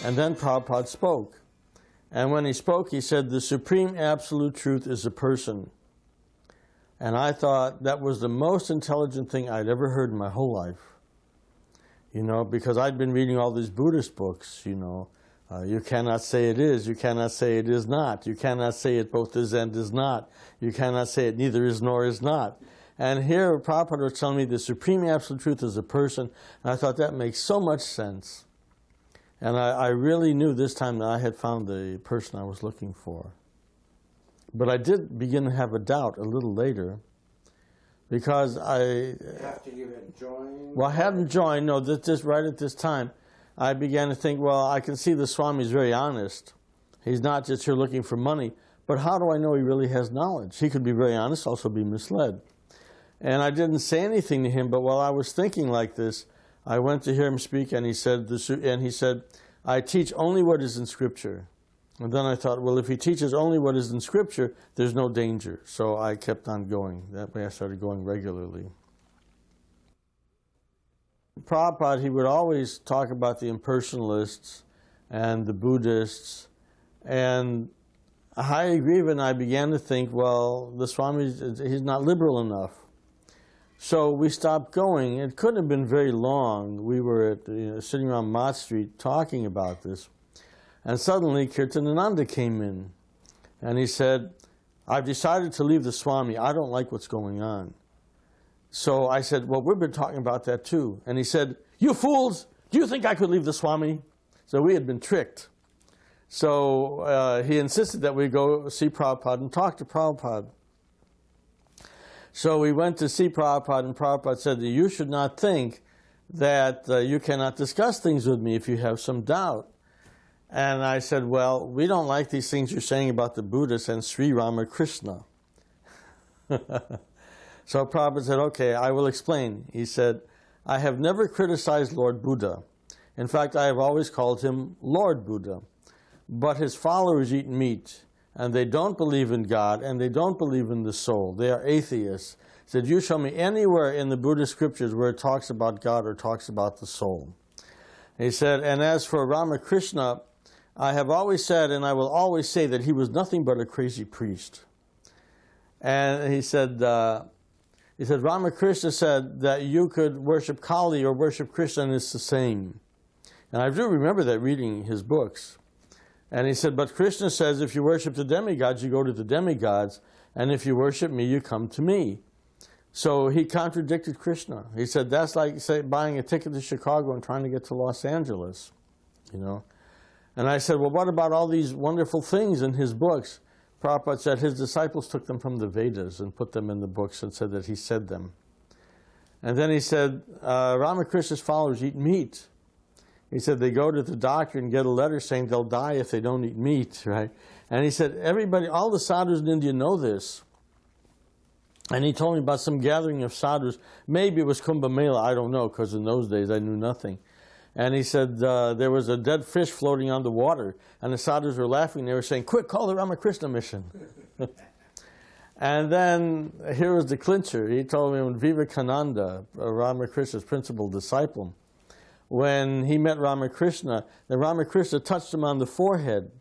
And then Prabhupada spoke. And when he spoke, he said, the supreme absolute truth is a person. And I thought that was the most intelligent thing I'd ever heard in my whole life. You know, because I'd been reading all these Buddhist books, you know. You cannot say it is, you cannot say it is not. You cannot say it both is and is not. You cannot say it neither is nor is not. And here Prabhupada was telling me the supreme absolute truth is a person. And I thought that makes so much sense. And I really knew this time that I had found the person I was looking for. But I did begin to have a doubt a little later, because After you had joined? Well, I hadn't joined, no, just right at this time. I began to think, well, I can see the Swami is very honest. He's not just here looking for money, but how do I know he really has knowledge? He could be very honest, also be misled. And I didn't say anything to him, but while I was thinking like this, I went to hear him speak, and he said, I teach only what is in Scripture. And then I thought, well, if he teaches only what is in Scripture, there's no danger. So I kept on going. That way I started going regularly. Prabhupada, he would always talk about the impersonalists and the Buddhists. And Hari Griva and I began to think, well, the Swami, he's not liberal enough. So we stopped going. It couldn't have been very long. We were sitting around Mott Street talking about this. And suddenly Kirtanananda came in, and he said, I've decided to leave the Swami. I don't like what's going on. So I said, well, we've been talking about that too. And he said, you fools, do you think I could leave the Swami? So we had been tricked. So he insisted that we go see Prabhupada and talk to Prabhupada. So we went to see Prabhupada, and Prabhupada said that you should not think that you cannot discuss things with me if you have some doubt. And I said, well, we don't like these things you're saying about the Buddhists and Sri Ramakrishna. So Prabhupada said, okay, I will explain. He said, I have never criticized Lord Buddha. In fact, I have always called him Lord Buddha. But his followers eat meat, and they don't believe in God, and they don't believe in the soul. They are atheists. He said, you show me anywhere in the Buddhist scriptures where it talks about God or talks about the soul. He said, and as for Ramakrishna, I have always said, and I will always say, that he was nothing but a crazy priest. And he said, Ramakrishna said that you could worship Kali or worship Krishna, and it's the same. And I do remember that reading his books. And he said, but Krishna says if you worship the demigods, you go to the demigods, and if you worship me, you come to me. So he contradicted Krishna. He said, that's like, say, buying a ticket to Chicago and trying to get to Los Angeles, you know. And I said, well, what about all these wonderful things in his books? Prabhupada said his disciples took them from the Vedas and put them in the books and said that he said them. And then he said, Ramakrishna's followers eat meat. He said they go to the doctor and get a letter saying they'll die if they don't eat meat, right? And he said, everybody, all the sadhus in India know this. And he told me about some gathering of sadhus. Maybe it was Kumbh Mela, I don't know, because in those days I knew nothing. And he said there was a dead fish floating on the water, and the sadhus were laughing. They were saying, quick, call the Ramakrishna mission. And then here was the clincher. He told me when Vivekananda, Ramakrishna's principal disciple, when he met Ramakrishna, the Ramakrishna touched him on the forehead,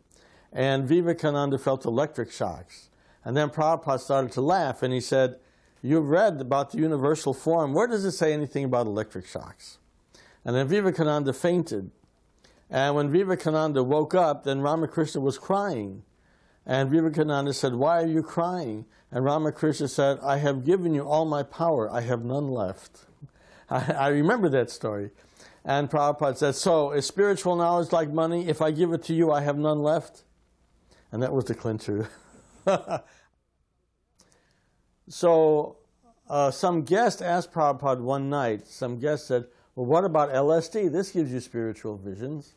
and Vivekananda felt electric shocks. And then Prabhupada started to laugh, and he said, you've read about the universal form. Where does it say anything about electric shocks? And then Vivekananda fainted. And when Vivekananda woke up, then Ramakrishna was crying. And Vivekananda said, why are you crying? And Ramakrishna said, I have given you all my power. I have none left. I remember that story. And Prabhupada said, so is spiritual knowledge like money? If I give it to you, I have none left? And that was the clincher. So some guest asked Prabhupada one night, some guest said, well, what about LSD? This gives you spiritual visions.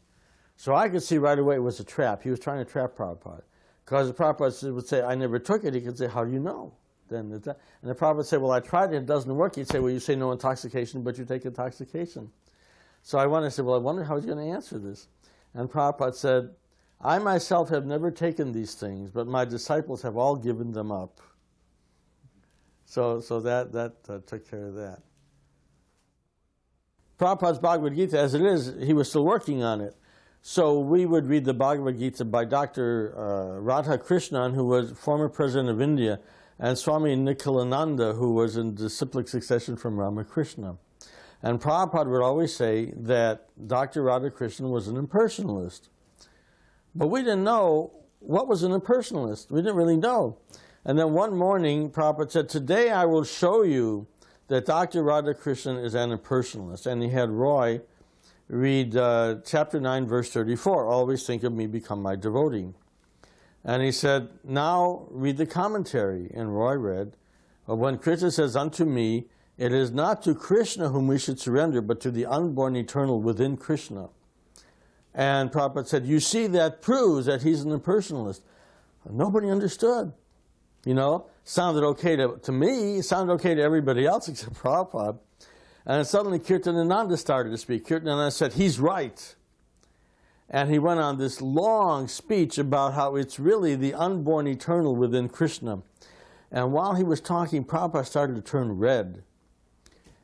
So I could see right away it was a trap. He was trying to trap Prabhupada. Because the Prabhupada would say, I never took it. He could say, how do you know? And the Prabhupada would say, well, I tried it. It doesn't work. He'd say, well, you say no intoxication, but you take intoxication. So I said, well, I wonder how he's going to answer this. And Prabhupada said, I myself have never taken these things, but my disciples have all given them up. So that took care of that. Prabhupada's Bhagavad-Gita, as it is, he was still working on it. So we would read the Bhagavad-Gita by Dr. Radha Krishnan, who was former president of India, and Swami Nikhilananda, who was in disciplic succession from Ramakrishna. And Prabhupada would always say that Dr. Radha Krishnan was an impersonalist. But we didn't know what was an impersonalist. We didn't really know. And then one morning, Prabhupada said, today I will show you that Dr. Radha Krishnan is an impersonalist. And he had Roy read chapter 9, verse 34, always think of me, become my devotee. And he said, now read the commentary. And Roy read, when Krishna says unto me, it is not to Krishna whom we should surrender, but to the unborn eternal within Krishna. And Prabhupada said, you see, that proves that he's an impersonalist. Nobody understood. You know, sounded okay to me, sounded okay to everybody else except Prabhupada. And then suddenly Kirtanananda started to speak. Kirtanananda said, he's right. And he went on this long speech about how it's really the unborn eternal within Krishna. And while he was talking, Prabhupada started to turn red.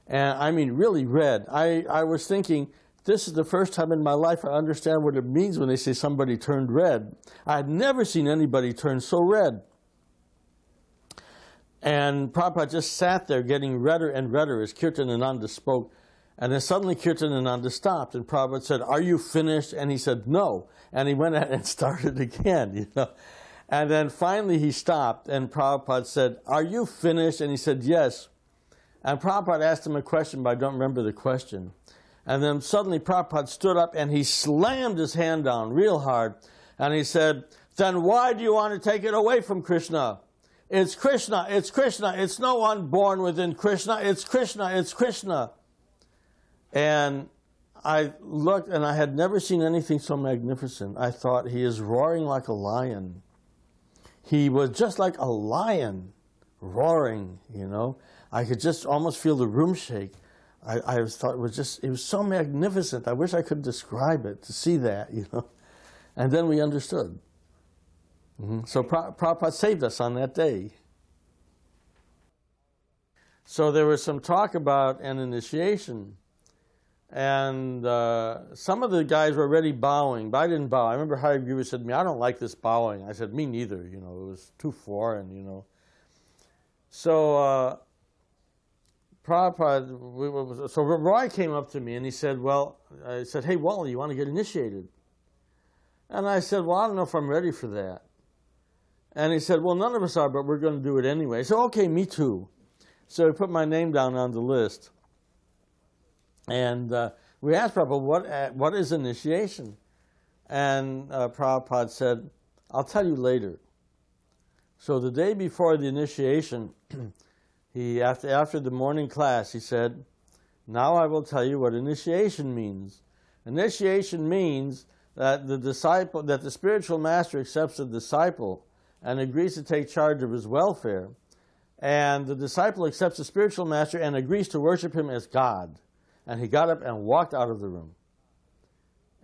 And I mean really red. I was thinking, this is the first time in my life I understand what it means when they say somebody turned red. I had never seen anybody turn so red. And Prabhupada just sat there getting redder and redder as Kirtanananda spoke. And then suddenly Kirtanananda stopped, and Prabhupada said, are you finished? And he said, no. And he went ahead and started again, you know. And then finally he stopped, and Prabhupada said, are you finished? And he said, yes. And Prabhupada asked him a question, but I don't remember the question. And then suddenly Prabhupada stood up and he slammed his hand down real hard. And he said, then why do you want to take it away from Krishna? It's Krishna, it's Krishna, it's no one born within Krishna, it's Krishna, it's Krishna. And I looked, and I had never seen anything so magnificent. I thought, he is roaring like a lion. He was just like a lion roaring, you know. I could just almost feel the room shake. I thought it was so magnificent. I wish I could describe it, to see that, you know. And then we understood. So Prabhupada saved us on that day. So there was some talk about an initiation. And some of the guys were already bowing, but I didn't bow. I remember Hari Guru said to me, I don't like this bowing. I said, me neither, you know, it was too foreign, you know. So Prabhupada, so Roy came up to me and he said, well, I said, hey, Wally, you want to get initiated? And I said, well, I don't know if I'm ready for that. And he said, well, none of us are, but we're going to do it anyway. So, okay, me too. So he put my name down on the list. And we asked Prabhupada, what is initiation? And Prabhupada said, I'll tell you later. So the day before the initiation, after the morning class, he said, now I will tell you what initiation means. Initiation means that the spiritual master accepts the disciple and agrees to take charge of his welfare. And the disciple accepts the spiritual master and agrees to worship him as God. And he got up and walked out of the room.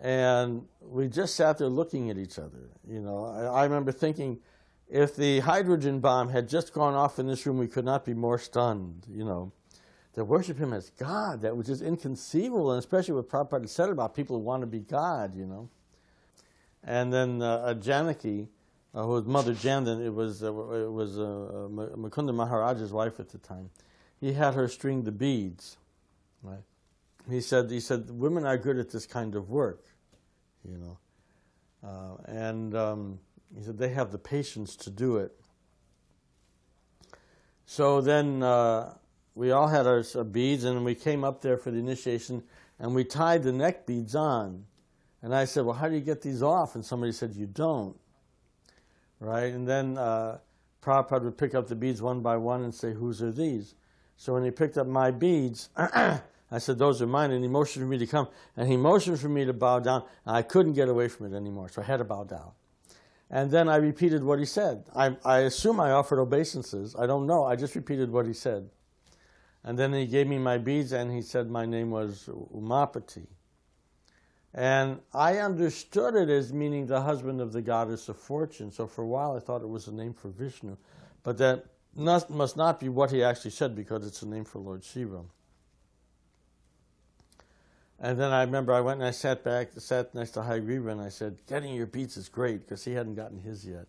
And we just sat there looking at each other. You know, I remember thinking, if the hydrogen bomb had just gone off in this room, we could not be more stunned, you know. To worship him as God, that was just inconceivable, and especially what Prabhupada said about people who want to be God, you know. And then Janaki, who was Mother Jandan, it was Mukunda Maharaja's wife at the time. He had her string the beads, right? He said, women are good at this kind of work, you know. He said they have the patience to do it. So then we all had our beads, and we came up there for the initiation, and we tied the neck beads on. And I said, well, how do you get these off? And somebody said, you don't. Right? And then Prabhupada would pick up the beads one by one and say, whose are these? So when he picked up my beads, I said, those are mine, and he motioned for me to come, and he motioned for me to bow down, and I couldn't get away from it anymore, so I had to bow down. And then I repeated what he said. I assume I offered obeisances. I don't know. I just repeated what he said. And then he gave me my beads, and he said my name was Umapati. And I understood it as meaning the husband of the goddess of fortune. So for a while I thought it was a name for Vishnu. But that must not be what he actually said, because it's a name for Lord Shiva. And then I remember I went and I sat next to Haigriva, and I said, getting your beads is great, because he hadn't gotten his yet.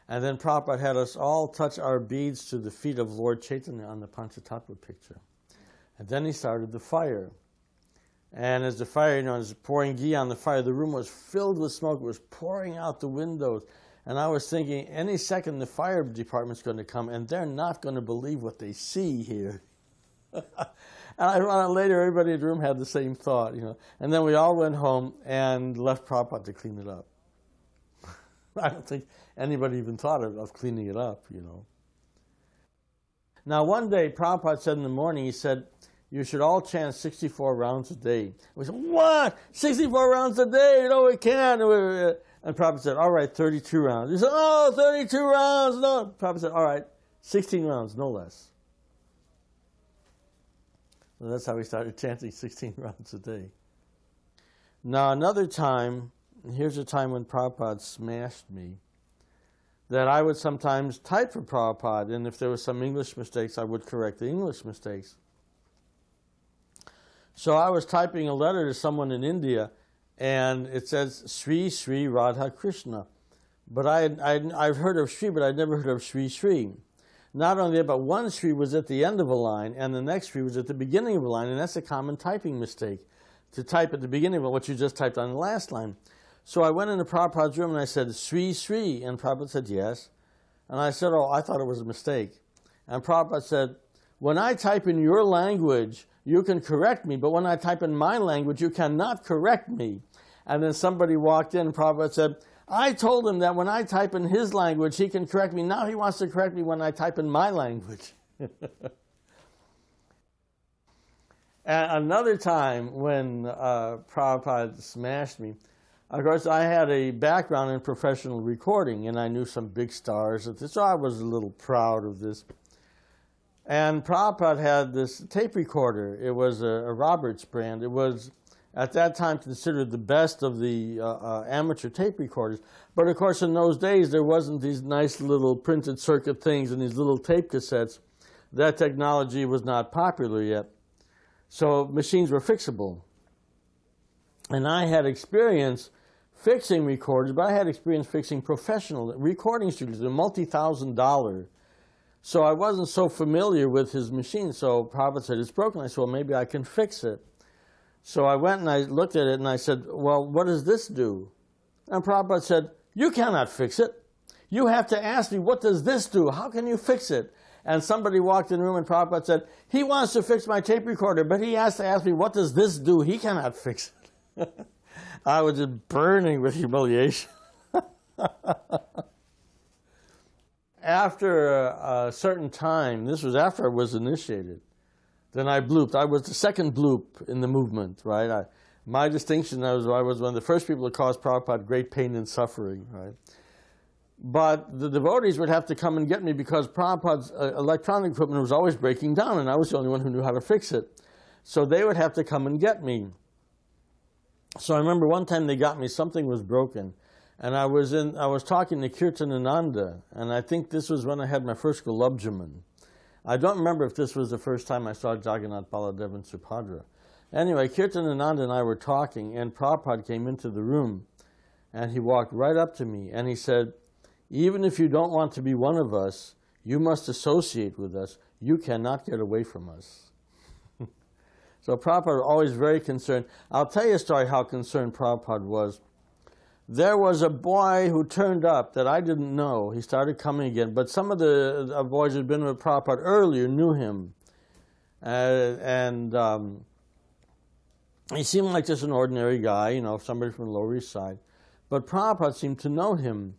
And then Prabhupada had us all touch our beads to the feet of Lord Chaitanya on the Panchatattva picture. And then he started the fire. And as the fire, as pouring ghee on the fire, the room was filled with smoke. It was pouring out the windows. And I was thinking, any second the fire department's going to come, and they're not going to believe what they see here. And I found out later everybody in the room had the same thought, And then we all went home and left Prabhupada to clean it up. I don't think anybody even thought of cleaning it up, Now one day, Prabhupada said in the morning, he said, you should all chant 64 rounds a day. We said, what? 64 rounds a day? No, we can't. And Prabhupada said, all right, 32 rounds. He said, oh, 32 rounds. No. Prabhupada said, all right, 16 rounds, no less. And that's how we started chanting 16 rounds a day. Now another time, here's a time when Prabhupada smashed me, that I would sometimes type for Prabhupada, and if there were some English mistakes, I would correct the English mistakes. So I was typing a letter to someone in India, and it says Sri Sri Radha Krishna. But I've heard of Sri, but I'd never heard of Sri Sri. Not only that, but one Sri was at the end of a line, and the next Sri was at the beginning of a line, and that's a common typing mistake, to type at the beginning of what you just typed on the last line. So I went into Prabhupada's room and I said, Sri Sri, and Prabhupada said, yes. And I said, oh, I thought it was a mistake. And Prabhupada said, when I type in your language, you can correct me, but when I type in my language, you cannot correct me. And then somebody walked in, and Prabhupada said, I told him that when I type in his language, he can correct me. Now he wants to correct me when I type in my language. And another time when Prabhupada smashed me, of course, I had a background in professional recording, and I knew some big stars at this, so I was a little proud of this. And Prabhupada had this tape recorder. It was a Roberts brand. It was, at that time, considered the best of the amateur tape recorders. But of course, in those days, there wasn't these nice little printed circuit things and these little tape cassettes. That technology was not popular yet. So machines were fixable. And I had experience fixing recorders, but I had experience fixing professional recording studios, they're multi-$1,000. So I wasn't so familiar with his machine. So Prabhupada said, it's broken. I said, well, maybe I can fix it. So I went and I looked at it and I said, well, what does this do? And Prabhupada said, you cannot fix it. You have to ask me, what does this do? How can you fix it? And somebody walked in the room and Prabhupada said, he wants to fix my tape recorder, but he has to ask me, what does this do? He cannot fix it. I was just burning with humiliation. After a certain time, this was after I was initiated, then I blooped. I was the second bloop in the movement, right? My distinction, I was one of the first people to cause Prabhupada great pain and suffering, right? But the devotees would have to come and get me because Prabhupada's electronic equipment was always breaking down, and I was the only one who knew how to fix it. So they would have to come and get me. So I remember one time they got me, something was broken. And I was talking to Kirtanananda, and I think this was when I had my first Gulabjaman. I don't remember if this was the first time I saw Jagannath, Baladev, and Subhadra. Anyway, Kirtanananda and I were talking, and Prabhupada came into the room, and he walked right up to me, and he said, even if you don't want to be one of us, you must associate with us. You cannot get away from us. So Prabhupada was always very concerned. I'll tell you a story how concerned Prabhupada was. There was a boy who turned up that I didn't know. He started coming again, but some of the boys who had been with Prabhupada earlier knew him. He seemed like just an ordinary guy, somebody from the Lower East Side. But Prabhupada seemed to know him.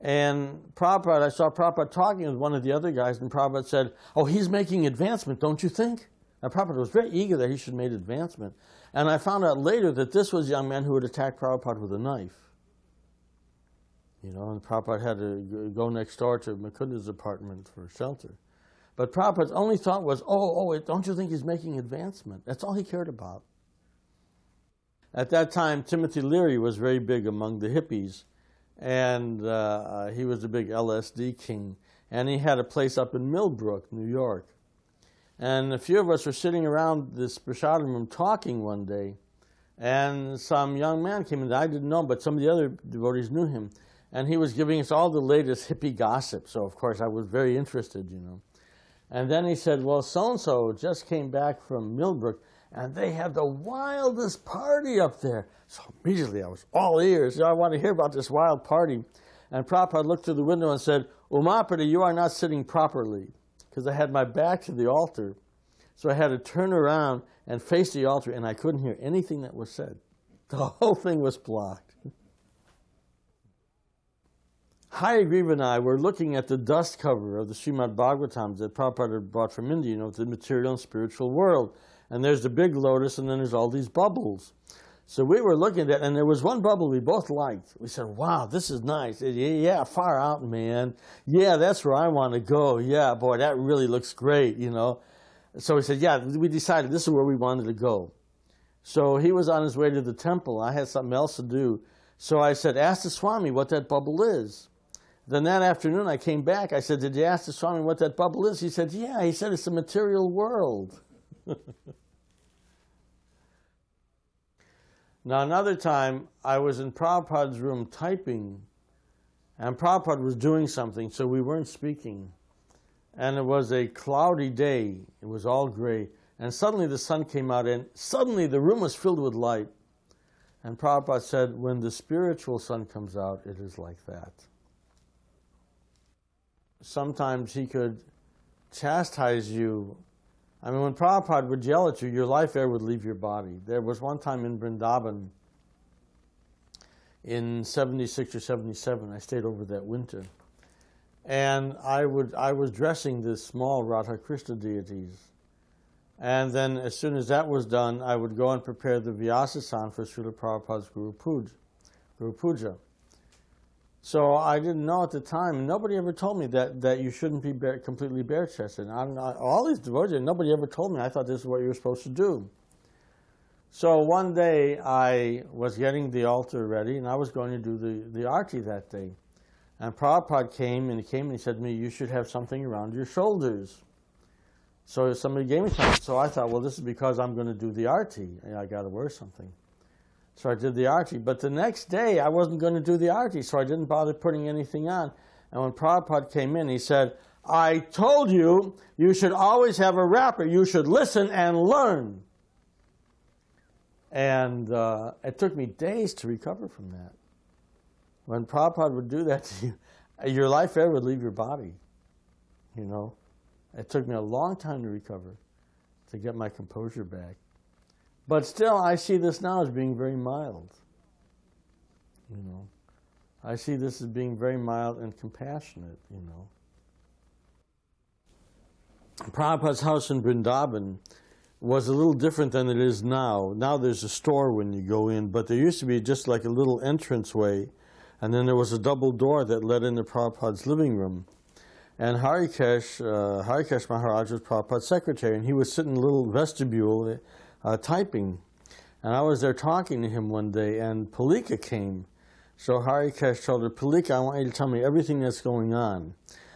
And I saw Prabhupada talking with one of the other guys, and Prabhupada said, oh, he's making advancement, don't you think? And Prabhupada was very eager that he should make advancement. And I found out later that this was a young man who had attacked Prabhupada with a knife. And Prabhupada had to go next door to Mukunda's apartment for shelter. But Prabhupada's only thought was, don't you think he's making advancement? That's all he cared about. At that time, Timothy Leary was very big among the hippies, and he was a big LSD king. And he had a place up in Millbrook, New York. And a few of us were sitting around this prasadam room talking one day, And some young man came in that I didn't know, but some of the other devotees knew him. And he was giving us all the latest hippie gossip. So, of course, I was very interested, you know. And then he said, well, so-and-so just came back from Millbrook, and they had the wildest party up there. So immediately I was all ears. I want to hear about this wild party. And Prabhupada looked through the window and said, Umapati, you are not sitting properly. Because I had my back to the altar. So I had to turn around and face the altar, and I couldn't hear anything that was said. The whole thing was blocked. Hayagriva and I were looking at the dust cover of the Srimad Bhagavatam that Prabhupada had brought from India, you know, the material and spiritual world. And there's the big lotus, and then there's all these bubbles. So we were looking at that, and there was one bubble we both liked. We said, wow, this is nice. Yeah, far out, man. Yeah, that's where I want to go. Yeah, boy, that really looks great, you know. So we said, yeah, we decided this is where we wanted to go. So he was on his way to the temple. I had something else to do. So I said, ask the Swami what that bubble is. Then that afternoon I came back. I said, did you ask the Swami what that bubble is? He said, yeah. He said, it's the material world. Now, another time, I was in Prabhupada's room typing, and Prabhupada was doing something, so we weren't speaking. And it was a cloudy day. It was all gray. And suddenly the sun came out, and suddenly the room was filled with light. And Prabhupada said, when the spiritual sun comes out, it is like that. Sometimes he could chastise you. I mean, when Prabhupada would yell at you, your life air would leave your body. There was one time in Bundaben in 76 or 77. I stayed over that winter. And I was dressing the small Radha Krishna deities. And then as soon as that was done, I would go and prepare the Vyasasan for Srila Prabhupada's Guru Puja. So I didn't know at the time, and nobody ever told me that you shouldn't be completely bare-chested. All these devotees, nobody ever told me. I thought this is what you were supposed to do. So one day I was getting the altar ready, and I was going to do the arti that day. And Prabhupada came and he said to me, you should have something around your shoulders. So somebody gave me something. So I thought, well, this is because I'm going to do the arti. I got to wear something. So I did the arti. But the next day, I wasn't going to do the arti, so I didn't bother putting anything on. And when Prabhupada came in, he said, I told you, you should always have a wrapper. You should listen and learn. And it took me days to recover from that. When Prabhupada would do that to you, your life air would leave your body, you know. It took me a long time to recover, to get my composure back. But still, I see this now as being very mild, you know. I see this as being very mild and compassionate, you know. Prabhupada's house in Bundaben was a little different than it is now. Now there's a store when you go in, but there used to be just like a little entranceway, and then there was a double door that led into Prabhupada's living room. And Harikesh Maharaj was Prabhupada's secretary, and he was sitting in a little vestibule typing. And I was there talking to him one day, and Palika came. So Harikesh told her, Palika, I want you to tell me everything that's going on.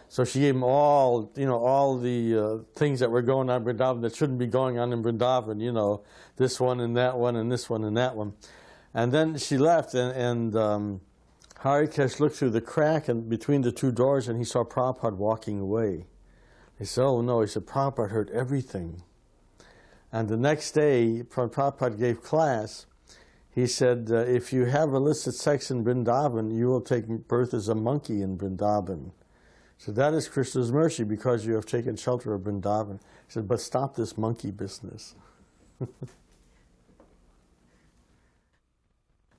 So she gave him all, you know, all the things that were going on in Vrindavan that shouldn't be going on in Vrindavan, you know, this one and that one and this one and that one. And then she left, and Harikesh looked through the crack and between the two doors, and he saw Prabhupada walking away. He said, oh no, he said, Prabhupada heard everything. And the next day, Prabhupada gave class. He said, if you have illicit sex in Vrindavan, you will take birth as a monkey in Vrindavan. So that is Krishna's mercy because you have taken shelter of Vrindavan. He said, but stop this monkey business.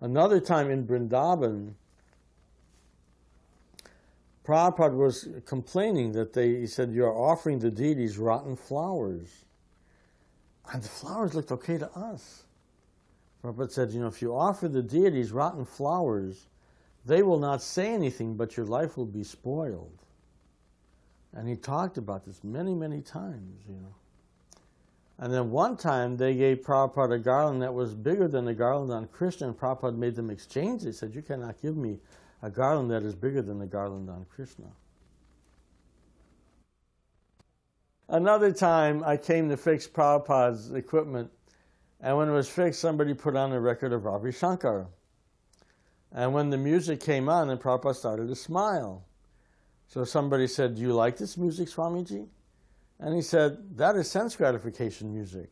Another time in Vrindavan, Prabhupada was complaining that he said, you're offering the deities rotten flowers. And the flowers looked okay to us. Prabhupada said, you know, if you offer the deities rotten flowers, they will not say anything, but your life will be spoiled. And he talked about this many, many times, you know. And then one time they gave Prabhupada a garland that was bigger than the garland on Krishna, and Prabhupada made them exchange. They said, you cannot give me a garland that is bigger than the garland on Krishna. Another time I came to fix Prabhupada's equipment, And when it was fixed, somebody put on a record of Ravi Shankar. And when the music came on, then Prabhupada started to smile. So somebody said, "Do you like this music, Swamiji?" And he said, "That is sense gratification music."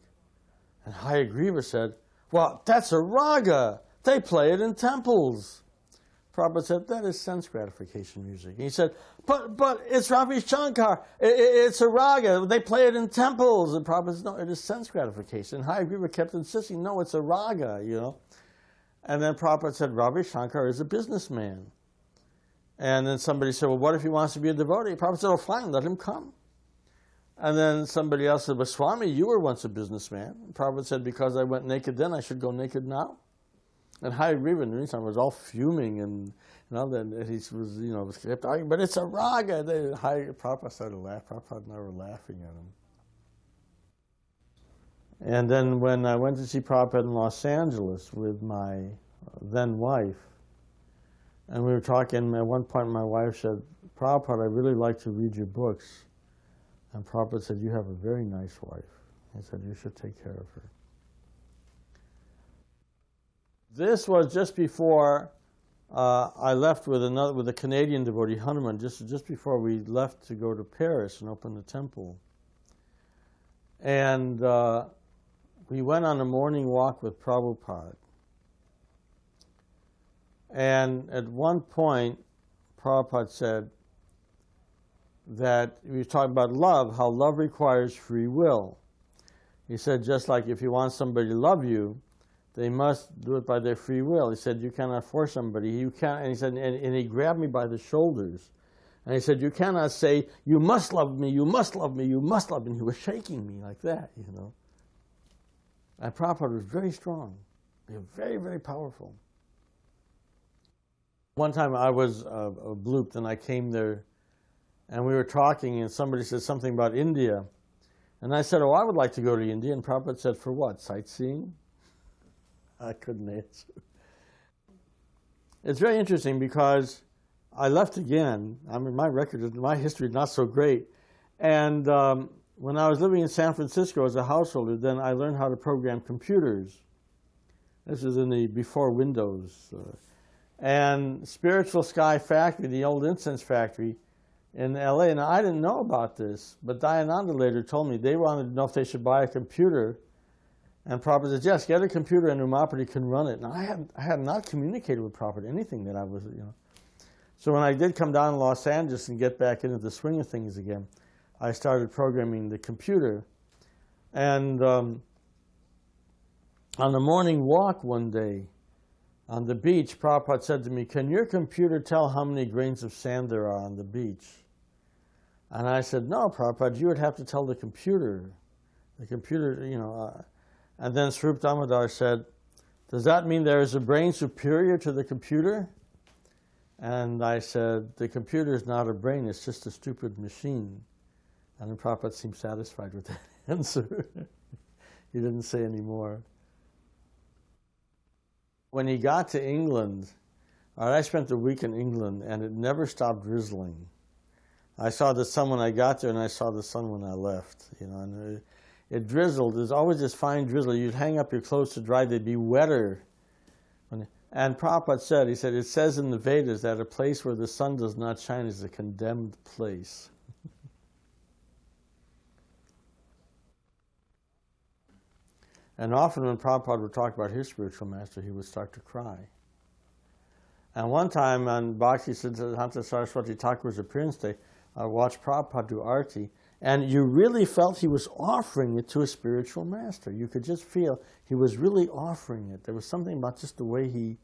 And Hayagriva said, "Well, that's a raga. They play it in temples." Prabhupada said, "That is sense gratification music." And he said, but it's Ravi Shankar. It's a raga. They play it in temples." And Prabhupada said, "No, it is sense gratification." And Hayagriva kept insisting, "No, it's a raga, you know." And then Prabhupada said, "Ravi Shankar is a businessman." And then somebody said, "Well, what if he wants to be a devotee?" Prabhupada said, "Oh, fine, let him come." And then somebody else said, "But Swami, you were once a businessman." And Prabhupada said, "Because I went naked then, I should go naked now." And Hayagriva in the meantime was all fuming, and then he was, kept arguing, "But it's a raga." Prabhupada started to laugh. Prabhupada and I were laughing at him. And then when I went to see Prabhupada in Los Angeles with my then wife, and we were talking, at one point my wife said, "Prabhupada, I really like to read your books." And Prabhupada said, "You have a very nice wife." He said, "You should take care of her." This was just before I left with a Canadian devotee, Hanuman, just before we left to go to Paris and open the temple. And we went on a morning walk with Prabhupada. And at one point, Prabhupada said that we were talking about love, how love requires free will. He said, just like if you want somebody to love you, they must do it by their free will. He said, you cannot force somebody. You can't. And he said, and he grabbed me by the shoulders, and he said, you cannot say, "You must love me, you must love me, you must love me." And he was shaking me like that, And Prabhupada was very strong, very, very powerful. One time I was blooped, and I came there, and we were talking, and somebody said something about India. And I said, "Oh, I would like to go to India." And Prabhupada said, "For what, sightseeing?" I couldn't answer. It's very interesting because I left again. I mean, my history is not so great. And when I was living in San Francisco as a householder, then I learned how to program computers. This is in the before Windows. And Spiritual Sky Factory, the old incense factory in LA, and I didn't know about this, but Dayananda later told me they wanted to know if they should buy a computer. And Prabhupada said, "Yes, get a computer and Umapati can run it." And I had not communicated with Prabhupada anything that I was, So when I did come down to Los Angeles and get back into the swing of things again, I started programming the computer. And on a morning walk one day on the beach, Prabhupada said to me, "Can your computer tell how many grains of sand there are on the beach?" And I said, "No, Prabhupada, you would have to tell the computer." The computer, And then Srila Damodar said, "Does that mean there is a brain superior to the computer?" And I said, "The computer is not a brain, it's just a stupid machine." And then Prabhupada seemed satisfied with that answer. He didn't say any more. When he got to England, I spent a week in England, and it never stopped drizzling. I saw the sun when I got there, and I saw the sun when I left. And it drizzled. There's always this fine drizzle. You'd hang up your clothes to dry; they'd be wetter. And Prabhupada said, "It says in the Vedas that a place where the sun does not shine is a condemned place." And often when Prabhupada would talk about his spiritual master, he would start to cry. And one time on Bhakti Siddhanta Saraswati Thakur's appearance day, I watched Prabhupada do arti, and you really felt he was offering it to a spiritual master. You could just feel he was really offering it. There was something about just the way he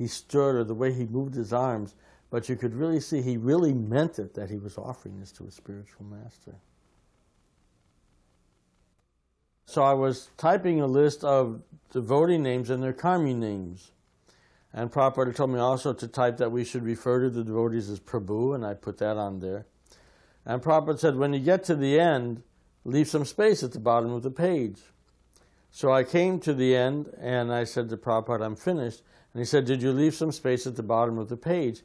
stood or the way he moved his arms, but you could really see he really meant it, that he was offering this to a spiritual master. So I was typing a list of devotee names and their karmi names. And Prabhupada told me also to type that we should refer to the devotees as Prabhu, and I put that on there. And Prabhupada said, when you get to the end, leave some space at the bottom of the page. So I came to the end, and I said to Prabhupada, "I'm finished." And he said, "Did you leave some space at the bottom of the page?"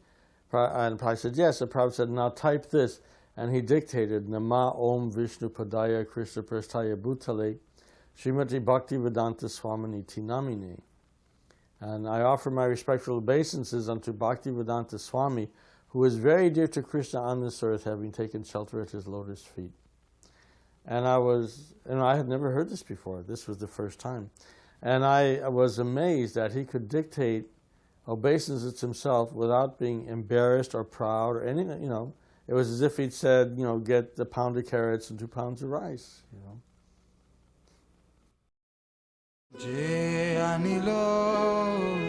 And Prabhupada said, "Yes." And Prabhupada said, "Now type this." And he dictated, "Nama Om Vishnu Padaya Krishna Prasthaya Bhutale Srimati Bhaktivedanta Swaminiti Namine. And I offer my respectful obeisances unto Bhaktivedanta Swami, who is very dear to Krishna on this earth, having taken shelter at his lotus feet. And I had never heard this before. This was the first time. And I was amazed that he could dictate obeisances himself without being embarrassed or proud or anything, you know. It was as if he'd said, you know, get a pound of carrots and 2 pounds of rice, you know. Je anilo